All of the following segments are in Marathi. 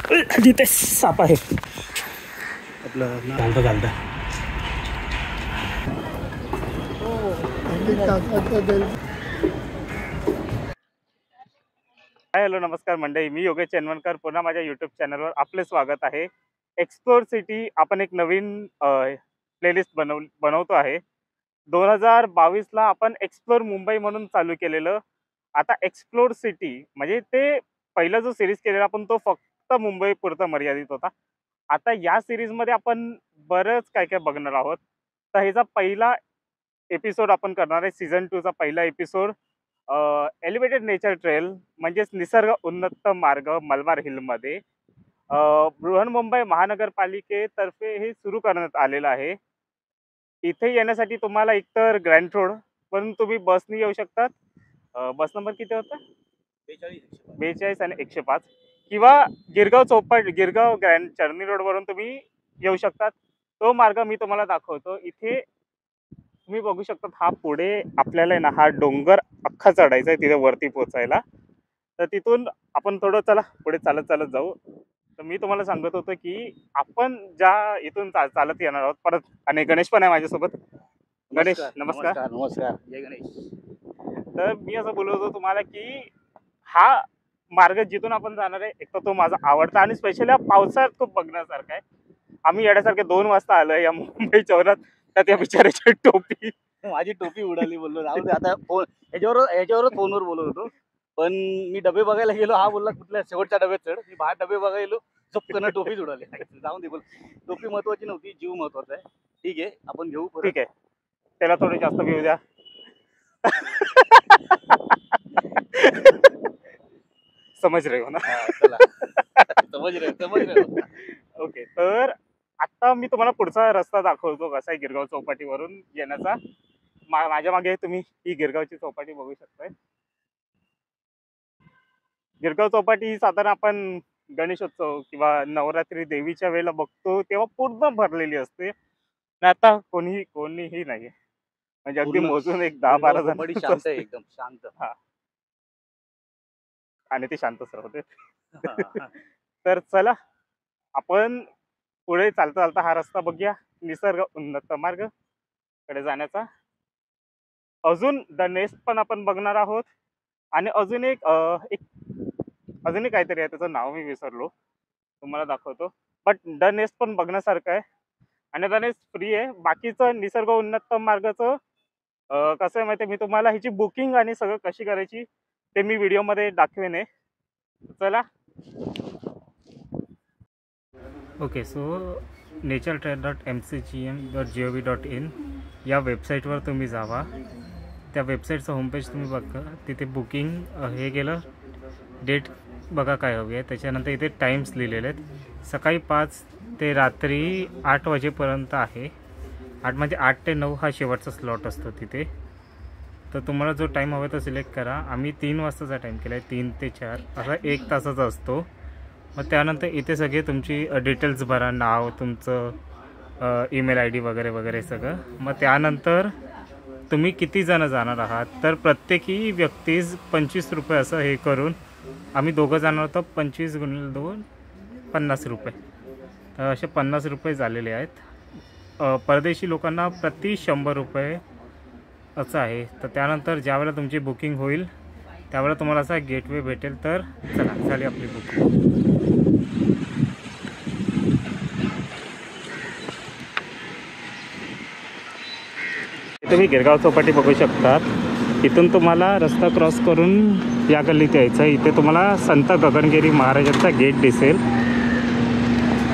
तिथे साप आहे आपलं चालतं चालतं. हॅलो नमस्कार मंडळी, मी योगेश चेनवणकर पुन्हा माझ्या यूट्यूब चॅनलवर आपले स्वागत आहे. एक्सप्लोर सिटी आपण एक नवीन प्लेलिस्ट बनवतो आहे. 2022ला आपण एक्सप्लोर मुंबई म्हणून चालू केलेलं. आता एक्सप्लोर सिटी म्हणजे ते पहिला जो सिरीज केलेला आपण तो फक्त मुंबई पुरता मर्यादित होता. आता या सिरीजमध्ये आपण बरंच काय काय बघणार आहोत. तर ह्याचा पहिला एपिसोड आपण करणार आहे. सीझन 2 चा पहिला एपिसोड एलिव्हेटेड नेचर ट्रेल म्हणजेच निसर्ग उन्नत मार्ग मलबार हिलमध्ये बृहन्मुंबई महानगरपालिकेतर्फे हे सुरू करण्यात आलेलं आहे. इथे येण्यासाठी तुम्हाला एकतर ग्रँड रोड पण तुम्ही बसनी येऊ शकतात. बस नंबर किती होता? 42 आणि 105 किंवा गिरगाव चौपाटी गिरगाव ग्रँड चर्नी रोडवरून तुम्ही येऊ शकतात. तो मार्ग मी तुम्हाला दाखवतो. इथे तुम्ही बघू शकता हा पुढे आपल्याला आहे ना हा डोंगर अख्खा चढायचा आहे तिथे वरती पोहोचायला. तर तिथून आपण थोडं चला पुढे चालत चालत जाऊ. तर मी तुम्हाला सांगत होतो की आपण ज्या इथून चालत येणार आहोत परत. आणि गणेश पण आहे माझ्यासोबत. गणेश नमस्कार. नमस्कार. जय गणेश. तर मी असं बोलत होतो तुम्हाला की हा मार्ग जिथून आपण जाणार आहे एक तर तो माझा आवडता आणि स्पेशली पावसाळ्यात खूप बघण्यासारखा आहे. आम्ही येण्यासारखे 2 वाजता आलोय या मुंबई शहरात. तर त्या बिचाऱ्याची टोपी माझी टोपी उडाली. बोललो राहू दे आता. फोन ह्याच्यावरच फोनवर बोलत होतो. पण मी डबे बघायला गेलो. हा बोलला कुठल्या शेवटच्या डब्यात चढ. मी बाहेर डबे बघायला गेलो. चपकन टोपीच उडाली. जाऊन दे बोल. टोपी महत्वाची नव्हती, जीव महत्वाचा आहे. ठीक आहे आपण घेऊ. ठीक आहे त्याला थोडी जास्त घेऊ द्या. समज रहे हो ना? चला. समज रहे हो. ओके तर आता मी तुम्हाला पुढचा रस्ता दाखवतो कसा आहे गिरगाव चौपाटीवरून येण्याचा. माझ्या मागे तुम्ही ही गिरगावची चौपाटी बघू शकताय. गिरगाव चौपाटी ही साधारण आपण गणेशोत्सव किंवा नवरात्री देवीच्या वेळेला बघतो तेव्हा पूर्ण भरलेली असते. आता कोणीही नाही म्हणजे अगदी मोजून एक 10-12 जण शांत आहे, एकदम शांत. हा आणि ते शांतच राहते. तर चला आपण पुढे चालता चालता हा रस्ता बघूया निसर्ग उन्नत मार्ग कडे जाण्याचा. अजून द नेस्ट पण आपण बघणार आहोत. आणि अजून एक काहीतरी आहे त्याचं नाव मी विसरलो तुम्हाला दाखवतो. बट द नेस्ट पण बघण्यासारखं आहे आणि द नेस्ट फ्री आहे. बाकीचं निसर्ग उन्नत मार्गाचं कसं आहे माहिती आहे मी तुम्हाला ह्याची बुकिंग आणि सगळं कशी करायची ते मी व्हिडिओमध्ये दाखवेन आहे. चला. ओके सो naturtrail.mcgm.gov.in या वेबसाईटवर तुम्ही जावा. त्या वेबसाईटचं होमपेज तुम्ही बघा. तिथे बुकिंग हे केलं डेट बघा काय हवी आहे. त्याच्यानंतर इथे टाईम्स लिहिलेले आहेत. सकाळी 5 ते रात्री 8 वाजेपर्यंत आहे. 8 म्हणजे 8 ते 9 हा शेवटचा स्लॉट असतो तिथे. तर तुम्हाला जो टाईम हवा तो सिलेक्ट करा. आम्ही 3 वाजताचा टाईम केला आहे. 3 ते 4 असा 1 तासाचा असतो. मग त्यानंतर इथे सगळे तुमची डिटेल्स भरा. नाव तुमचं ईमेल ID वगैरे वगैरे सगळं. मग त्यानंतर तुम्ही किती जणं जाणार आहात तर प्रत्येकी व्यक्तीस 25 रुपये असं हे करून आम्ही 2 जाणार होतो. 25 × 2 50 रुपये. तर असे 50 रुपये झालेले आहेत. परदेशी लोकांना प्रति 100 रुपये असं आहे. तर त्यानंतर ज्यावेळेला तुमची बुकिंग होईल त्यावेळेला तुम्हाला असा गेटवे भेटेल. तर चला झाली आपली बुकिंग. तुम्ही गिरगाव चौपाटी बघू शकतात. इथून तुम्हाला रस्ता क्रॉस करून या गल्लीत यायचं. इथे तुम्हाला संत गगनगिरी महाराजांचा गेट दिसेल.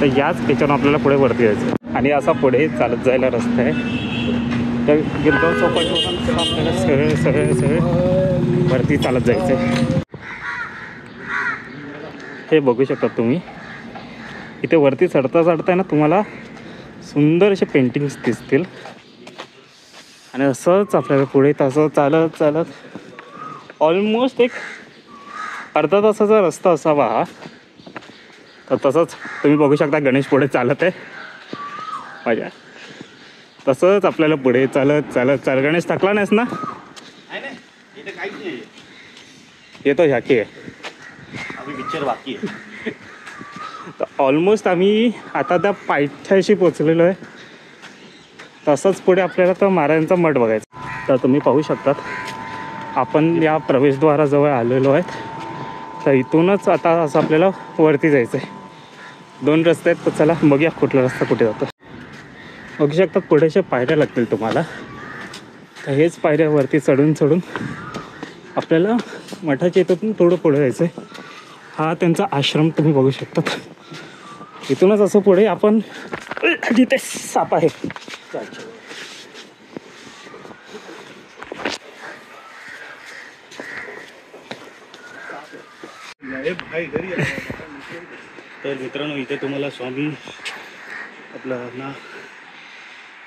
तर याच याच्यावरून आपल्याला पुढे वरती यायचं आणि असा पुढे चालत जायला रस्ता आहे. तर गिरगाव चौपाटीवरून आपल्याला सरळ वरती चालत जायचं आहे. हे बघू शकता तुम्ही. इथे वरती चढता ना तुम्हाला सुंदर असे पेंटिंग्स दिसतील. आणि असंच आपल्याला पुढे तसं चालत ऑलमोस्ट एक अर्धा तासाचा रस्ता असावा हा. तर तसंच तुम्ही बघू शकता गणेश पुढे चालत आहे माझ्या. तसंच आपल्याला पुढे चालत गणेश थकला नाहीस ना? येतो झाकी आहे. अभी पिक्चर बाकी है. तर ऑलमोस्ट आम्ही आता त्या पायथ्याशी पोचलेलो आहे. तसंच पुढे आपल्याला तर महाराजांचा मठ बघायचा. तर तुम्ही पाहू शकतात आपण या प्रवेशद्वाराजवळ आलेलो आहेत. तर इथूनच आता असं आपल्याला वरती जायचं आहे. 2 रस्ते आहेत. तर चला बघूया कुठला रस्ता कुठे जातो. बघू शकतात पुढेच्या पायऱ्या लागतील तुम्हाला. तर हेच पायऱ्यावरती चढून आपल्याला मठाच्या इथून थोडं पुढे जायचं आहे. हा त्यांचा आश्रम तुम्ही बघू शकतात. इथूनच असं पुढे आपण जिथे साप आहे तर मित्रांनो इथे तुम्हाला स्वामी आपलं ना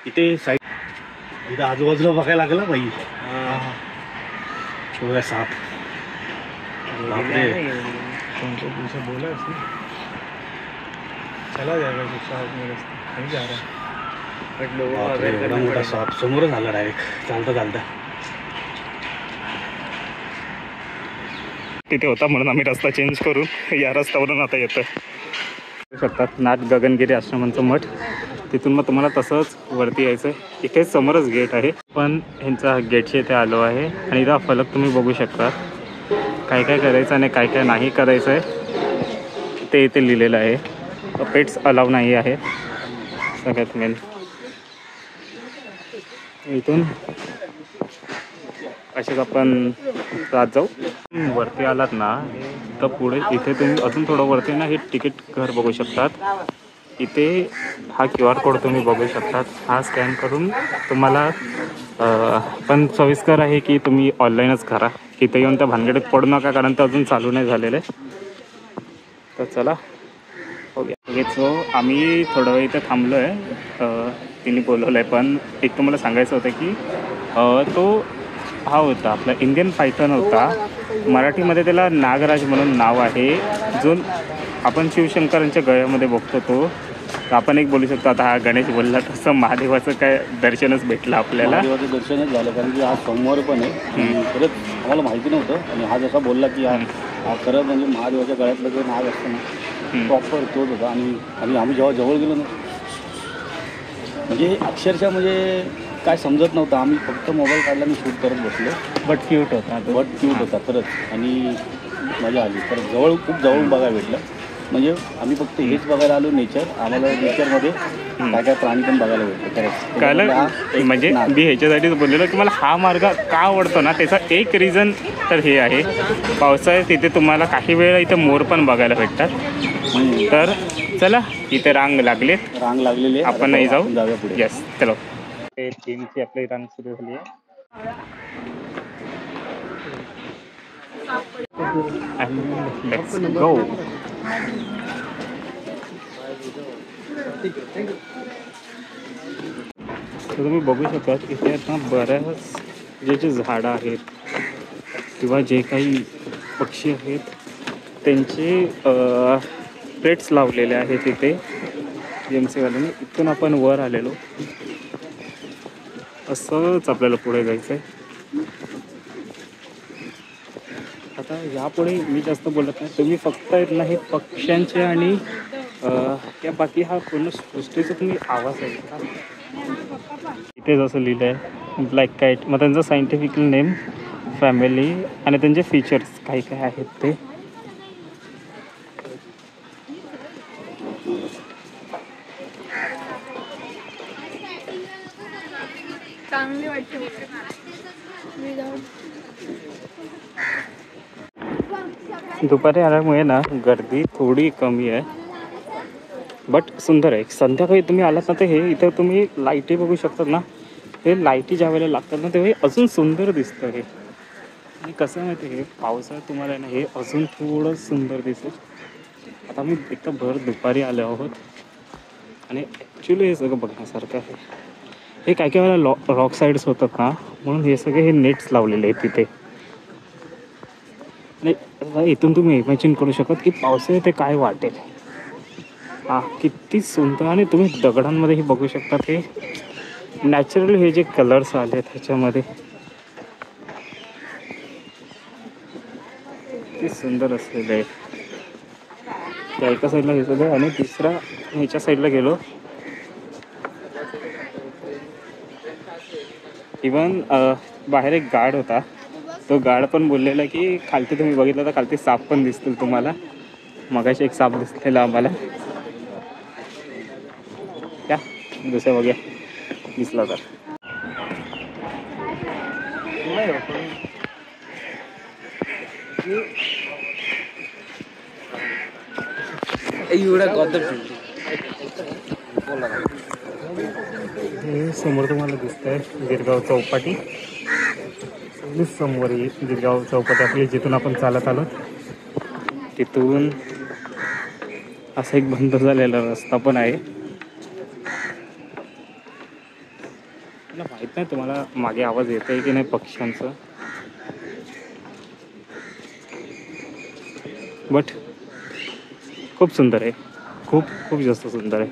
इथे साईड इथं आजूबाजूला बघायला लागला बाई. शोधा साप. बोला चला जाएगा नहीं जा रहा. एवढा मोठा साप समोरच आला डायरेक्ट चालता. तिथे होता म्हणून आम्ही रस्ता चेंज करून या रस्त्यावरून आता येतोय. शकतात नाथ गगनगिरी आश्रमांचं मठ. तिथून मग तुम्हाला तसंच वरती यायचं आहे. इथेच समोरच गेट आहे. पण ह्यांचा गेटच्या इथे आलो आहे आणि इथं फलक तुम्ही बघू शकता. काय करायचं आणि काय नाही करायचं आहे ते इथे लिहिलेलं आहे. पेट्स अलाव नाही आहे सगळ्यात मेन. इथून असेच आपण जात जाऊ. वरती आलात ना तर पुढे इथे तुम्ही अजून थोडं वरती ना हे तिकीट घर बघू शकतात. इथे हा QR कोड तुम्ही बघू शकतात. हा स्कॅन करून तुम्हाला पण सोयीस्कर आहे की तुम्ही ऑनलाईनच करा. इथे येऊन त्या भानगडीत पडू नका कारण ते अजून चालू नाही झालेलं आहे. तर चला बघूया. आम्ही थोडं वेळ इथे थांबलो आहे. तिने बोलवलं आहे. पण एक तुम्हाला सांगायचं होतं की तो हा होता आपला इंडियन पायथन होता. मराठीमध्ये त्याला नागराज म्हणून नाव आहे. जो आपण शिवशंकरांच्या गळ्यामध्ये बघतो तो. तर आपण एक बोलू शकतो आता हा गणेश बोलला तसं महादेवाचं काय दर्शनच भेटलं आपल्याला. महादेवाचं दर्शनच झालं कारण की हा सोमवार पण आहे. खरंच आम्हाला माहिती नव्हतं आणि हा जसा बोलला की हा खरं म्हणजे महादेवाच्या गळ्यातलं जो नाग असतं ना प्रॉपर तोच होता. आणि आम्ही जेव्हा जवळ गेलो ना म्हणजे अक्षरशः म्हणजे काय समजत नव्हतं. आम्ही फक्त मोबाईल काढला आणि शूट करत बसलो. बट क्यूट होता खरंच. आणि मजा आली. तर खूप जवळून बघायला भेटलं. म्हणजे आम्ही फक्त हेच बघायला आलो नेचर. आम्हाला नेचरमध्ये काय प्राणी पण बघायला भेटले खरंच. कळलं म्हणजे मी ह्याच्यासाठीच बोललेलो की मला हा मार्ग का आवडतो ना त्याचा एक रिझन तर हे आहे. पावसाळ्यात तिथे तुम्हाला काही वेळा इथे मोर पण बघायला भेटतात. तर चला इथे रांग लागलेली आहे. आपण नाही जाऊया पुढे. येस चलो. ते 3ची आपली रांग सुरू झाली आहे. Let's go. तुम्ही बघू शकता इथे आता बऱ्याच जे झाडं आहेत किंवा जे काही पक्षी आहेत त्यांचे प्लेट्स लावलेले आहेत इथे GMC वाल्याने. इथून आपण वर आलेलो. असंच आपल्याला पुढे जायचं आहे. आता यापुढे मी जास्त बोलत नाही. तुम्ही फक्त ना हे पक्ष्यांचे आणि त्या बाकी हा पूर्ण सृष्टीचा तुम्ही आवाज ऐका. इथे जसं लिहिलं आहे ब्लॅक काईट. मग त्यांचं सायंटिफिकल नेम फॅमिली आणि त्यांचे फीचर्स काय आहेत ते. चांगली वाटते. दुपारी आल्यामुळे ना गर्दी थोडी कमी आहे. बट सुंदर आहे. संध्याकाळी तुम्ही आलात ना तर हे इथं तुम्ही लाईटी बघू शकतात ना. हे लाईटी ज्या वेळेला लागतात ना तेव्हा अजून सुंदर दिसतं हे. आणि कसं माहिती आहे हे पावसाळ्यात तुम्हाला ना हे अजून थोडं सुंदर दिसेल. आता आम्ही एकदम भर दुपारी आलो आहोत आणि ॲक्च्युली हे सगळं बघण्यासारखं आहे. हे काय वेळेला रॉक साईड्स होतात ना म्हणून हे सगळे हे नेट्स लावलेले आहेत तिथे. आणि इथून तुम्ही इमॅजिन करू शकत की पावसाळ्यात ते काय वाटेल. किती सुंदर. आणि तुम्ही दगडांमध्ये हे बघू शकतात हे नॅचरल हे जे कलर्स आले त्याच्यामध्ये किती सुंदर असलेलं आहे. त्या एका साईडला घेतलं आणि तिसरा ह्याच्या साईडला गेलो. इवन बाहेर एक गार्ड होता, तो गार्ड पण बोललेला की खालती तुम्ही बघितलं तर खालती साप पण दिसतील तुम्हाला. मगाशी एक साप दिसलेला आम्हाला. त्या दुसऱ्या बघूया दिसला तर. हे समोर तुम्हाला दिसतंय गिरगाव चौपाटी. समोर गिरगाव चौपाटी आपली, जिथून आपण चालत आलो तिथून असा एक बंद झालेला रस्ता पण आहे. मला माहित नाही तुम्हाला मागे आवाज येत आहे की नाही पक्ष्यांचं, बट खूप सुंदर आहे, खूप खूप जास्त सुंदर आहे.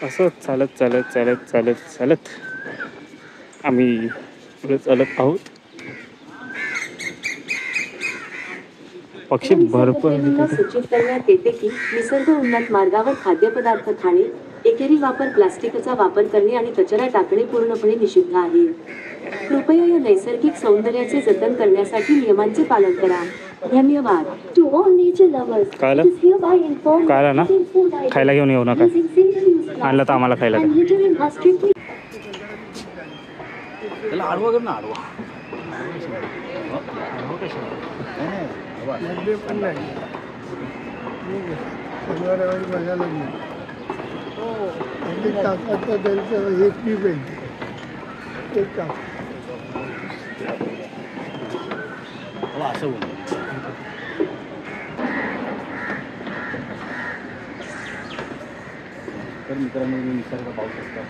असं चालत चालत चालत चालत चालत आम्ही पुढे चालत आहोत. पक्षी भरपूर सूचित करण्यात येते की निसर्ग उन्नत मार्गावर खाद्यपदार्थ खाणे, एकेरी वापर प्लास्टिकचा वापर करणे आणि कचरा टाकणे पूर्णपणे निषिद्ध आहे. कृपया या नैसर्गिक सौंदर्याचे जतन करण्यासाठी नियमांचे पालन करा. धन्यवाद. टू ऑल नेचर लव्हर्स, कळलं? कळलं ना? खायला घेऊन येऊ नका. आणलं तर आम्हाला खायला द्या. त्याला आडवा कर ना, आडवा. असं बोल. तर मित्रांनो, निसर्ग पाहू शकता.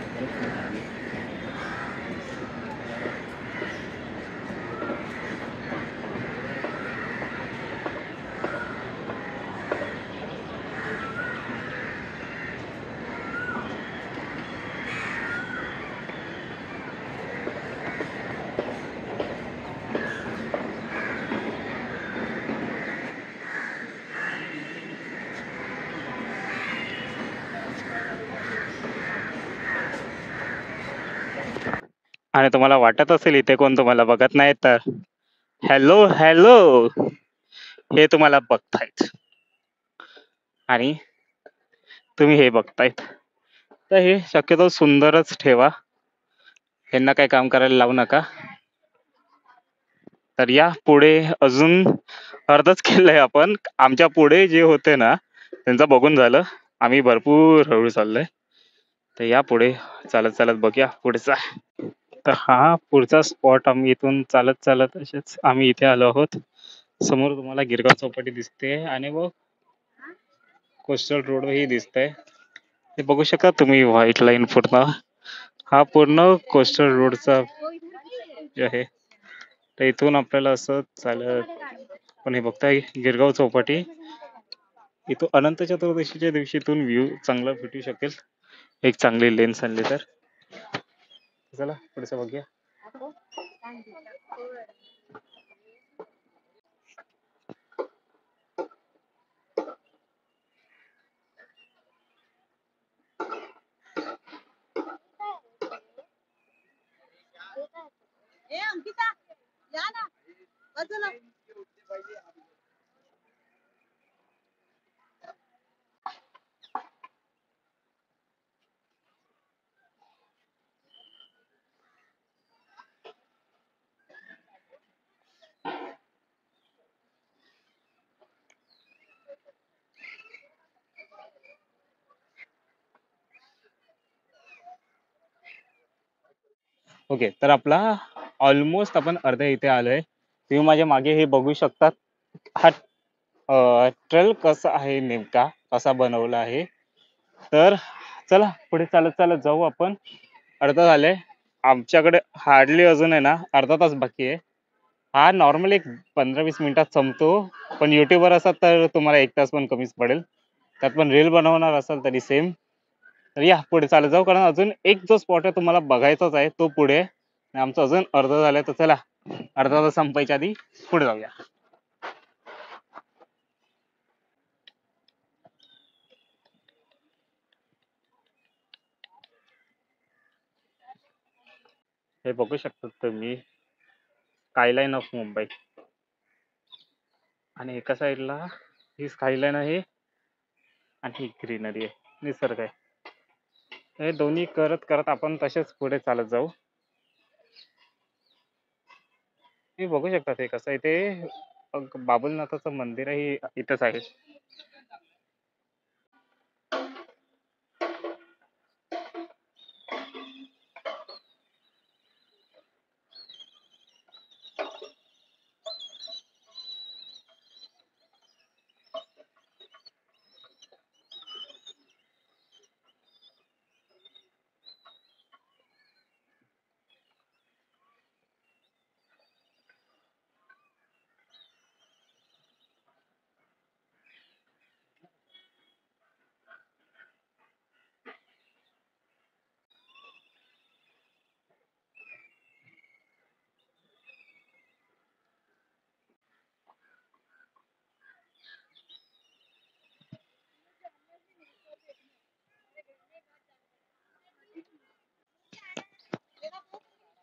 आणि तुम्हाला वाटत असेल इथे कोण तुम्हाला बघत नाही तर हॅलो हॅलो, हे तुम्हाला बघतायत आणि तुम्ही हे बघतायत, तर हे शक्यतो सुंदरच ठेवा. ह्यांना काही काम करायला लावू नका. तर या पुढे अजून अर्धच केलंय आपण. आमच्या पुढे जे होते ना त्यांचं बघून झालं, आम्ही भरपूर हळू चाललोय. तर या पुढे चालत चालत बघूया पुढचा. तर हा पुढचा स्पॉट आम्ही इथून चालत चालत असेच आम्ही इथे आलो आहोत. समोर तुम्हाला गिरगाव चौपाटी दिसते आणि व कोस्टल रोड ही दिसतंय. हे बघू शकता तुम्ही, व्हाईट लाईन पूर्ण, हा पूर्ण कोस्टल रोडचा जे आहे. तर इथून आपल्याला असं चालत पण हे बघताय गिरगाव चौपाटी. इथून अनंत चतुर्दशीच्या दिवशी इथून व्ह्यू चांगला भेटू शकेल, एक चांगली लेन्स आणली तर. चला पुढचं बघूया. ओके, तर आपला ऑलमोस्ट आपण अर्ध्या इथे आलोय. तुम्ही माझ्या मागे हे बघू शकतात. हा ट्रेल कसा आहे, नेमका कसा बनवला आहे. तर चला पुढे चालत चालत जाऊ आपण. अर्धा झालंय आमच्याकडे, हार्डली अजून आहे ना अर्धा तास बाकी आहे. हा नॉर्मल एक 15-20 मिनिटात संपतो, पण युट्यूबर असाल तर तुम्हाला 1 तास पण कमीच पडेल. त्यात पण रील बनवणार असाल तरी सेम. तर या पुढे चालत जाऊ, कारण अजून एक जो स्पॉट आहे तुम्हाला बघायचाच आहे तो पुढे. आमचं अजून अर्ध झालंय, तर चला अर्धा तास संपायच्या आधी पुढे जाऊया. हे बघू शकता तुम्ही, स्कायलाईन ऑफ मुंबई. आणि एका साईडला ही स्कायलाईन आहे आणि ही ग्रीनरी आहे, निसर्ग आहे. हे दोन्ही करत करत आपण तसेच पुढे चालत जाऊ. तुम्ही बघू शकता ते कसं आहे ते, बाबुलनाथाचं मंदिरही इथंच आहे.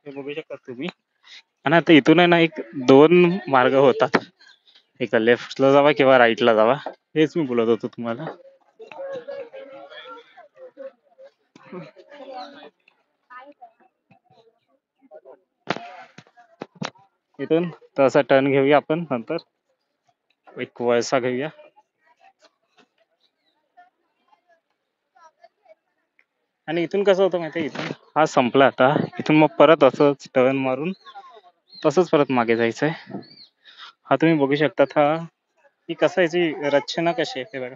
हे बघू शकता तुम्ही. आणि आता इथून आहे ना, एक दोन मार्ग होतात, एका लेफ्टला जावा किंवा राईटला जावा. हेच मी बोलत होतो तुम्हाला. इथून तसा टर्न घेऊया आपण, नंतर एक वळसा घेऊया. आणि इथून कसं होतं माहिती आहे, इथून हा संपला आता, इथून मग परत असंच टर्न मारून तसंच परत मागे जायचंय. हा तुम्ही बघू शकता, हा ही कसं याची रचना कशी आहे ते बघा.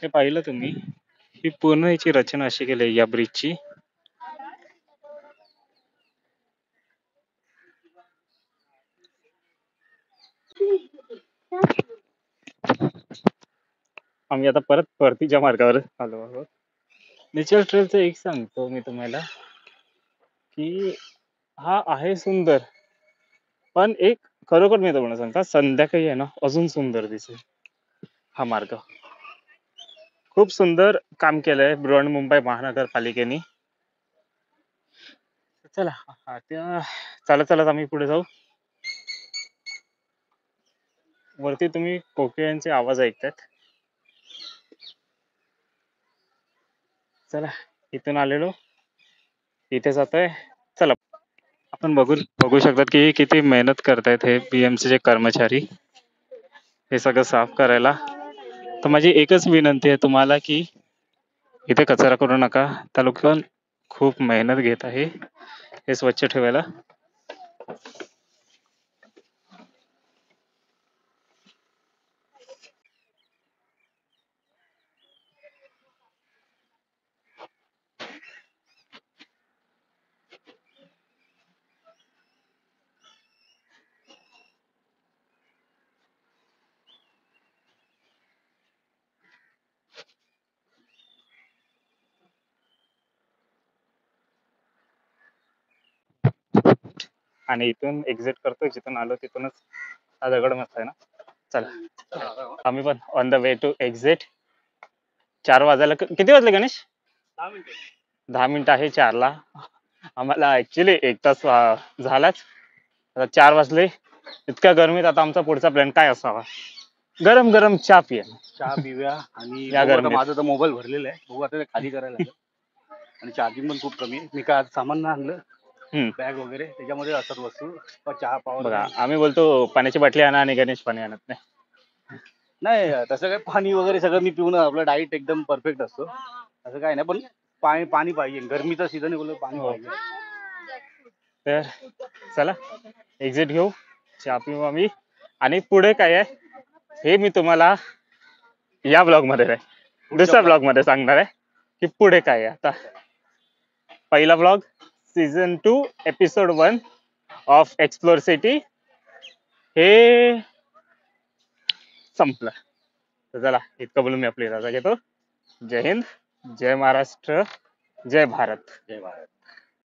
हे पाहिलं तुम्ही, ही पूर्ण याची रचना अशी केली आहे या ब्रिजची. आम्ही आता परत परतीच्या मार्गावर आलो आहोत. नेचर ट्रेलचं एक सांगतो मी तुम्हाला, की हा आहे सुंदर, पण एक खरोखर मी तुम्हाला सांगता, संध्याकाळी आहे ना अजून सुंदर दिसेल. हा मार्ग खूप सुंदर काम केलंय बृहन्मुंबई महानगरपालिकेने. चला आता चालत चालत आम्ही पुढे जाऊ. वरती तुम्ही कोकिळांचे आवाज ऐकतात. चला, इथून आलेलो इथे जातोय. चला, आपण बघू शकतात की किती मेहनत करतायत हे BMC चे कर्मचारी हे सगळं साफ करायला. तर माझी एकच विनंती आहे तुम्हाला, की इथे कचरा करू नका. त्या लोक खूप मेहनत घेत आहे हे स्वच्छ ठेवायला. आणि इथून एक्झिट करतोय, जिथून आलो तिथूनच हा दगड मस्त आहे ना. चला, आम्ही पण on the way to exit. 4 वाजायला किती वाजले गणेश? 10 मिनिटं आहे 4ला. आम्हाला ऍक्च्युली 1 तास झालाच. आता 4 वाजले. इतक्या गरमीत आता आमचा पुढचा प्लॅन काय असावा? गरम गरम चहा पिया. चहा पिऊया. आणि या बघू आता, गरमीत. माझा तर मोबाईल भरलेला आहे, बघू आता ते खाली करायला लागेल. आणि चार्जिंग पण खूप कमी आहे. मी काय आज सामान नाही आणलं, हम्म. बॅग वगैरे त्याच्यामध्ये असतात वस्तू. चहा पावर बघा, आम्ही बोलतो पाण्याची बाटली आणा आणि गणेश पाणी आणत नाही. नाही, तसं काय पाणी वगैरे सगळं मी पिऊन, आपलं डाईट एकदम परफेक्ट असतो, असं काय नाही. पण पाणी पाहिजे, गरमीचा सीझन आहे बोललो, पाणी हो. पाहिजे. तर चला एक्झिट घेऊ, चहा पिऊ आम्ही. आणि पुढे काय आहे हे मी तुम्हाला या ब्लॉग मध्ये नाही, दुसऱ्या ब्लॉग मध्ये सांगणार आहे की पुढे काय आहे. आता पहिला blog season 2 episode 1 of explore city हे संपलं. तर चला, इतकं बोलून मी आपली रजा घेतो. जय हिंद, जय महाराष्ट्र. जय भारत. जय भारत.